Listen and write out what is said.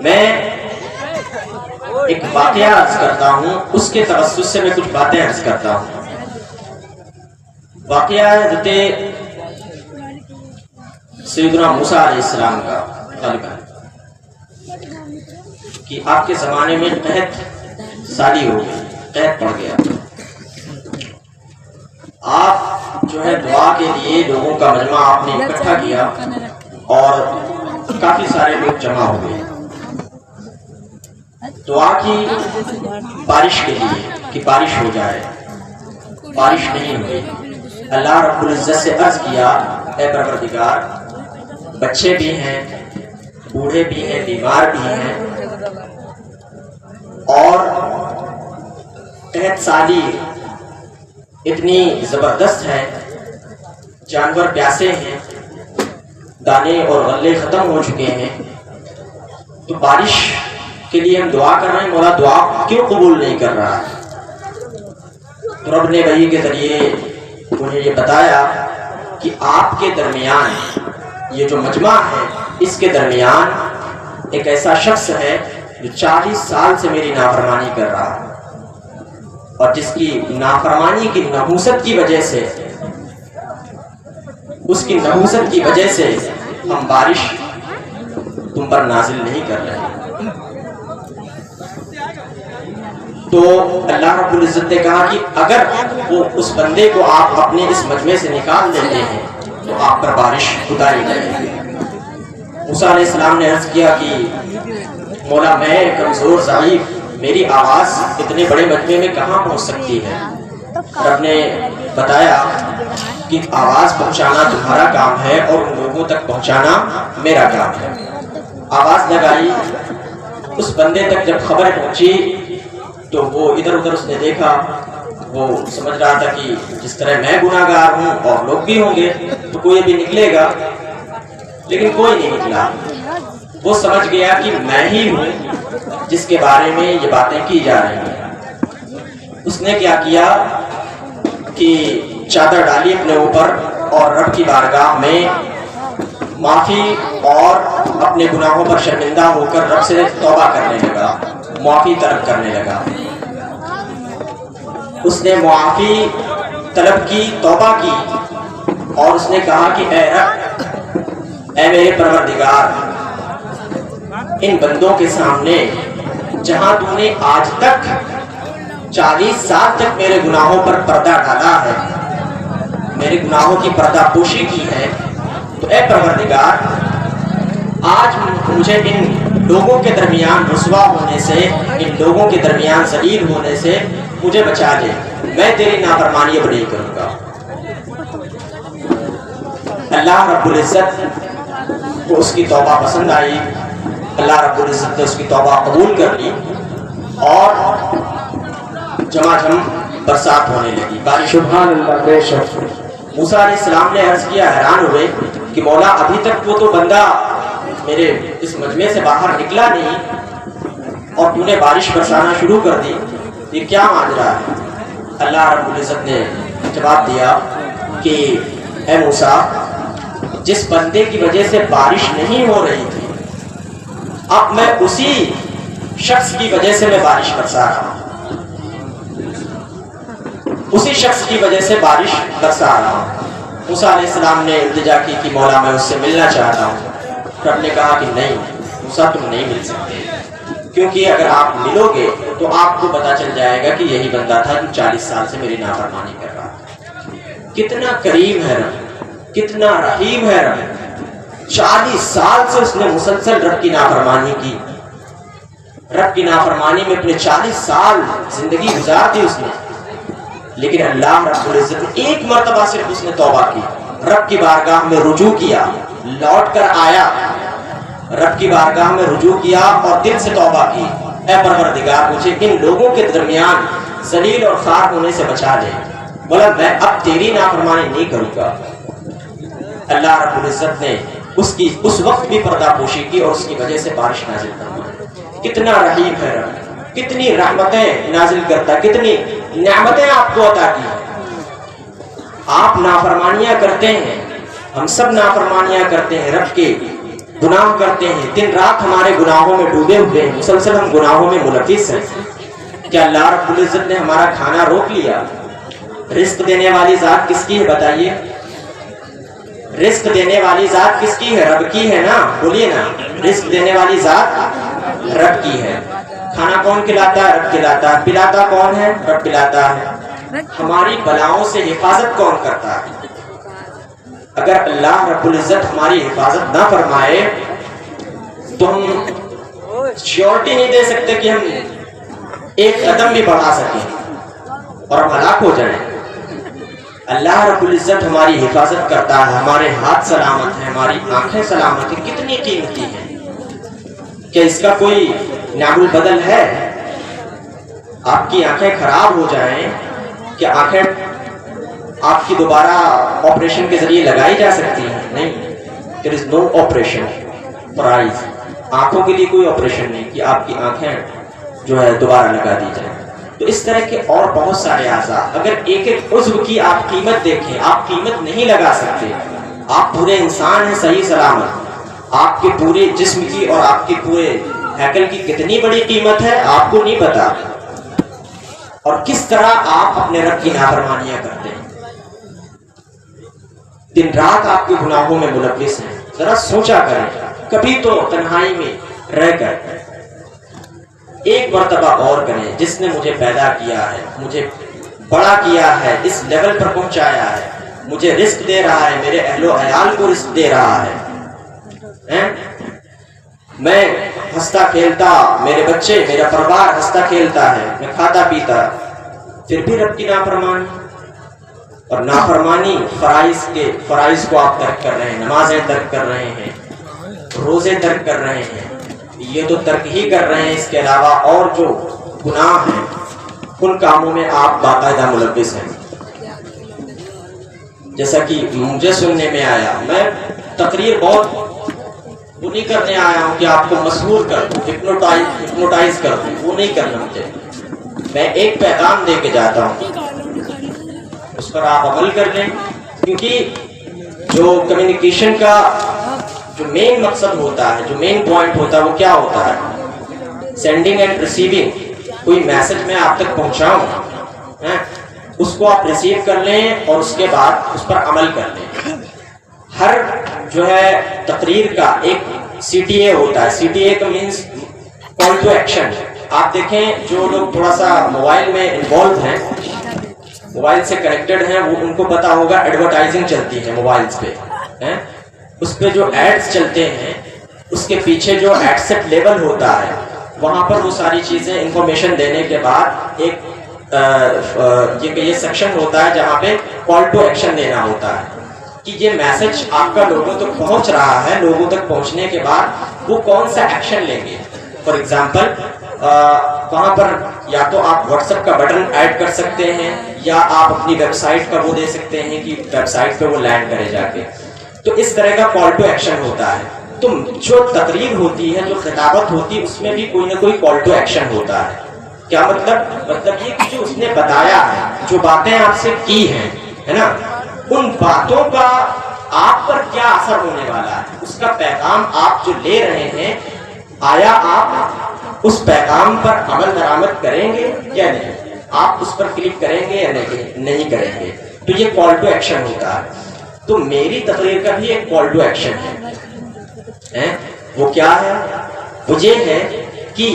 میں ایک واقعہ عرض کرتا ہوں، اس کے توسط سے میں کچھ باتیں عرض کرتا ہوں۔ واقعہ ہے حضرت سیدنا موسیٰ علیہ السلام کا غالباً کہ آپ کے زمانے میں قحط سالی ہو گئی، قحط پڑ گیا۔ آپ جو ہے دعا کے لیے لوگوں کا مجمع آپ نے اکٹھا کیا اور کافی سارے لوگ جمع ہو گئے دعا کی بارش کے لیے کہ بارش ہو جائے۔ بارش نہیں ہوئی۔ اللہ رب العزت سے عرض کیا، اے پروردگار، بچے بھی ہیں، بوڑھے بھی ہیں، بیمار بھی ہیں، اور قحط سالی اتنی زبردست ہے، جانور پیاسے ہیں، دانے اور غلے ختم ہو چکے ہیں، تو بارش کے لیے ہم دعا کر رہے ہیں، مولا دعا کیوں قبول نہیں کر رہا ہے؟ تو رب نے وحی کے ذریعے انہیں یہ بتایا کہ آپ کے درمیان یہ جو مجمع ہے، اس کے درمیان ایک ایسا شخص ہے جو 40 سال سے میری نافرمانی کر رہا ہے، اور جس کی نافرمانی کی نحوست کی وجہ سے، اس کی نحوست کی وجہ سے ہم بارش تم پر نازل نہیں کر رہے ہیں۔ تو اللہ رب العزت نے کہا کہ اگر وہ اس بندے کو آپ اپنے اس مجمع سے نکال دیتے ہیں تو آپ پر بارش اتاری جائے گی۔ موسیٰ علیہ السلام نے عرض کیا کہ مولا میں کمزور ضعیف، میری آواز اتنے بڑے مجمع میں کہاں پہنچ سکتی ہے؟ رب نے بتایا کہ آواز پہنچانا تمہارا کام ہے اور ان لوگوں تک پہنچانا میرا کام ہے۔ آواز لگائی، اس بندے تک جب خبر پہنچی تو وہ ادھر ادھر اس نے دیکھا، وہ سمجھ رہا تھا کہ جس طرح میں گناہ گار ہوں اور لوگ بھی ہوں گے تو کوئی بھی نکلے گا، لیکن کوئی نہیں نکلا۔ وہ سمجھ گیا کہ میں ہی ہوں جس کے بارے میں یہ باتیں کی جا رہی ہیں۔ اس نے کیا کیا کہ چادر ڈالی اپنے اوپر اور رب کی بارگاہ میں معافی اور اپنے گناہوں پر شرمندہ ہو کر رب سے توبہ کرنے لگا، معافی طلب کرنے لگا۔ اس نے معافی طلب کی، توبہ کی، اور اس نے کہا کہ اے رب، اے میرے پروردگار، ان بندوں کے سامنے جہاں تو نے آج تک 40 سال تک میرے گناہوں پر پردہ ڈالا ہے، میرے گناہوں کی پردہ پوشی کی ہے، تو اے پروردگار آج مجھے ان لوگوں کے درمیان رسوا ہونے سے، ان لوگوں کے درمیان ذلیل ہونے سے مجھے بچا دے، میں تیری نافرمانی اب نہیں کروں گا۔ اللہ رب العزت کو اس کی توبہ پسند آئی، اللہ رب العزت نے اس کی توبہ قبول کر لی اور جمع برسات ہونے لگی، بارش۔ سبحان اللہ، بے شک۔ موسیٰ علیہ السلام نے عرض کیا، حیران ہوئے کہ مولا ابھی تک وہ تو بندہ میرے اس مجمع سے باہر نکلا نہیں اور تو نے بارش برسانا شروع کر دی، یہ کیا ماجرا ہے؟ اللہ رب العزت نے جواب دیا کہ اے موسیٰ، جس بندے کی وجہ سے بارش نہیں ہو رہی تھی، اب میں اسی شخص کی وجہ سے میں بارش برسا رہا ہوں، اسی شخص کی وجہ سے بارش برسا رہا ہوں۔ موسیٰ علیہ السلام نے التجا کی کہ مولا میں اس سے ملنا چاہتا ہوں۔ رب نے کہا کہ نہیں موسیٰ، تم نہیں مل سکتے، کیونکہ اگر آپ ملو گے تو آپ کو پتا چل جائے گا کہ یہی بندہ تھا جو 40 سال سے میری نافرمانی کر رہا تھا۔ کتنا کریم ہے رب، کتنا رحیم ہے رب۔ 40 سال سے اس نے مسلسل رب کی نافرمانی کی، رب کی نافرمانی میں اپنے 40 سال زندگی گزار دی اس نے، لیکن اللہ رب العزت نے ایک مرتبہ صرف اس نے توبہ کی، رب کی بارگاہ میں رجوع کیا، لوٹ کر آیا، رب کی بارگاہ میں رجوع کیا اور دل سے توبہ کی، اے پروردگار مجھے ان لوگوں کے درمیان ذلیل اور خوار ہونے سے بچا دے، بولا میں اب تیری نافرمانی نہیں کروں گا۔ اللہ رب العزت نے اس وقت بھی پردہ پوشی کی اور اس کی وجہ سے بارش نازل کرنا۔ کتنا رحیم ہے رب، کتنی رحمتیں نازل کرتا، کتنی نعمتیں آپ کو عطا کی۔ آپ نافرمانیاں کرتے ہیں، ہم سب نافرمانیاں کرتے ہیں رب کے، گناہ کرتے ہیں، دن رات ہمارے گناہوں میں ڈوبے ہوئے ہیں، مسلسل ہم گناہوں میں ملوث ہیں، کیا اللہ رب العزت نے ہمارا کھانا روک لیا؟ رزق دینے والی ذات کس کی ہے بتائیے؟ رزق دینے والی ذات کس کی ہے؟ رب کی ہے نا، بولیے نا، رزق دینے والی ذات رب کی ہے۔ کھانا کون کھلاتا ہے؟ رب کھلاتا ہے۔ پلاتا کون ہے؟ رب پلاتا ہے۔ ہماری بلاؤں سے حفاظت کون کرتا ہے؟ اگر اللہ رب العزت ہماری حفاظت نہ فرمائے تو ہم شیورٹی نہیں دے سکتے کہ ہم ایک قدم بھی بڑھا سکیں اور ہم ہلاک ہو جائیں۔ اللہ رب العزت ہماری حفاظت کرتا ہے، ہمارے ہاتھ سلامت ہیں، ہماری آنکھیں سلامت ہیں، کتنی قیمتی ہیں، کہ اس کا کوئی نعم البدل ہے؟ آپ کی آنکھیں خراب ہو جائیں کہ آنکھیں آپ کی دوبارہ آپریشن کے ذریعے لگائی جا سکتی ہیں؟ نہیں، there is no operation price، آنکھوں کے لیے کوئی آپریشن نہیں کہ آپ کی آنکھیں جو ہے دوبارہ لگا دی جائیں۔ تو اس طرح کے اور بہت سارے اعضاء، اگر ایک ایک عضو کی آپ قیمت دیکھیں، آپ قیمت نہیں لگا سکتے۔ آپ پورے انسان ہیں صحیح سلامت، آپ کے پورے جسم کی اور آپ کے پورے ہیکل کی کتنی بڑی قیمت ہے آپ کو نہیں پتا، اور کس طرح آپ اپنے رب کی نافرمانیاں کرتے ہیں، دن رات آپ کے گناہوں میں ملوث ہیں۔ ذرا سوچا کریں، کبھی تو تنہائی میں رہ کر ایک مرتبہ غور کریں، جس نے مجھے پیدا کیا ہے، مجھے بڑا کیا ہے، اس لیول پر پہنچایا ہے، مجھے رزق دے رہا ہے، میرے اہل و عیال کو رزق دے رہا ہے، میں ہنستا کھیلتا، میرے بچے، میرا پریوار ہنستا کھیلتا ہے، میں کھاتا پیتا، پھر بھی رب کی نافرمانی اور نافرمانی فرائض کو آپ ترک کر رہے ہیں، نمازیں ترک کر رہے ہیں، روزے ترک کر رہے ہیں، یہ تو ترک ہی کر رہے ہیں، اس کے علاوہ اور جو گناہ ہیں ان کاموں میں آپ باقاعدہ ملوث ہیں۔ جیسا کہ مجھے سننے میں آیا، میں تقریر بہت وہ نہیں کرنے آیا ہوں کہ آپ کو مسحور کر دوں، ہپنوٹائز کر دوں، وہ نہیں کرنا مجھے، میں ایک پیغام دے کے جاتا ہوں، اس پر آپ عمل کر لیں، کیونکہ جو کمیونیکیشن کا جو مین مقصد ہوتا ہے، جو مین پوائنٹ ہوتا ہے، وہ کیا ہوتا ہے؟ سینڈنگ اینڈ ریسیونگ، کوئی میسج میں آپ تک پہنچاؤں، اس کو آپ ریسیو کر لیں اور اس کے بعد اس پر عمل کر لیں۔ ہر جو ہے تقریر کا ایک سی ٹی اے ہوتا ہے، سی ٹی اے کا مینس کال ٹو ایکشن۔ آپ دیکھیں جو لوگ تھوڑا سا موبائل میں انوالو ہیں، موبائل سے کنیکٹڈ ہیں، وہ ان کو پتا ہوگا ایڈورٹائزنگ چلتی ہے موبائلز پہ، اس پہ جو ایڈز چلتے ہیں، اس کے پیچھے جو ایڈ سیٹ لیول ہوتا ہے، وہاں پر وہ ساری چیزیں انفارمیشن دینے کے بعد ایک یہ سیکشن ہوتا ہے جہاں پہ کال ٹو ایکشن دینا ہوتا ہے کہ یہ میسج آپ کا لوگوں تک پہنچ رہا ہے، لوگوں تک پہنچنے کے بعد وہ کون سا ایکشن لیں گے۔ فار ایگزامپل وہاں پر یا تو آپ واٹس ایپ کا بٹن ایڈ کر سکتے ہیں، یا آپ اپنی ویب سائٹ کا وہ دے سکتے ہیں کہ ویب سائٹ پہ وہ لینڈ کرے جا کے، تو اس طرح کا کال ٹو ایکشن ہوتا ہے۔ تو جو تقریر ہوتی ہے، جو خطابت ہوتی ہے، اس میں بھی کوئی نہ کوئی کال ٹو ایکشن ہوتا ہے۔ کیا مطلب یہ کہ جو اس نے بتایا ہے، جو باتیں آپ سے کی ہیں، ہے نا، ان باتوں کا آپ پر کیا اثر ہونے والا ہے، اس کا پیغام آپ جو لے رہے ہیں، آیا آپ اس پیغام پر عمل درآمد کریں گے یا نہیں؟ آپ اس پر کلک کریں گے یا نہیں کریں گے؟ تو یہ کال ٹو ایکشن ہوتا ہے۔ تو میری تقریر کا بھی ایک کال ٹو ایکشن ہے، وہ کیا ہے؟ وہ یہ ہے کہ